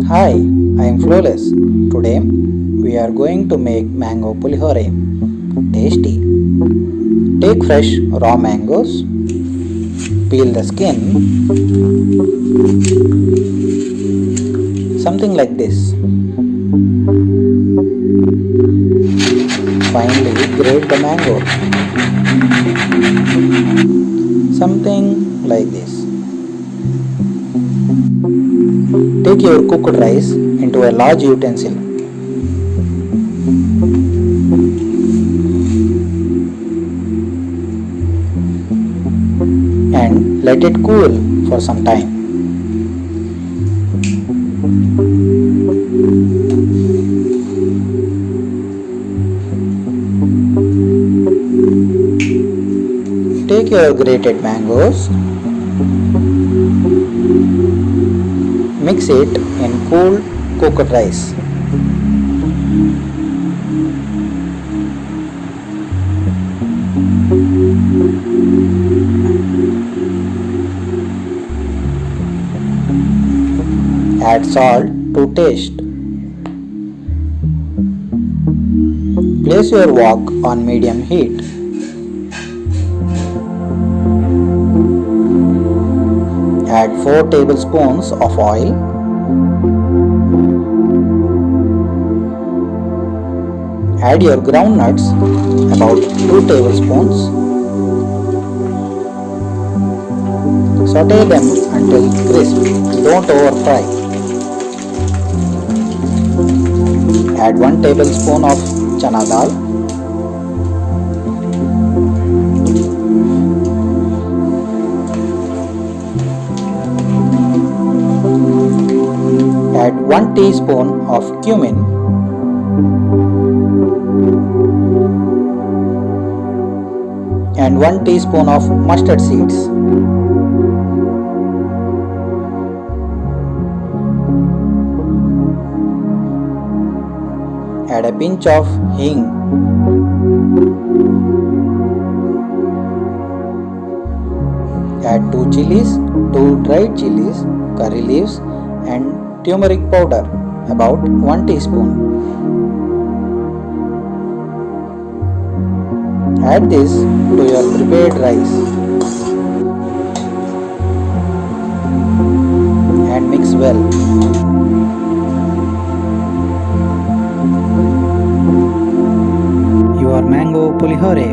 Hi, I am Flawless. Today we are going to make mango pulihore. Tasty. Take fresh raw mangoes, peel the skin, something like this. Finally, grate the mango, something like this. Take your cooked rice into a large utensil. And let it cool for some time. Take your grated mangoes, mix it in cool cooked rice. Add salt to taste. Place your wok on medium heat. Add 4 tablespoons of oil. Add your groundnuts, about 2 tablespoons. Saute them until crisp. Don't over fry. Add 1 tablespoon of chana dal. Add 1 teaspoon of cumin. And 1 teaspoon of mustard seeds. Add a pinch of hing. Add 2 chilies, 2 dried chilies, curry leaves and turmeric powder, about 1 teaspoon. Add this to your prepared rice and mix well. Your mango pulihore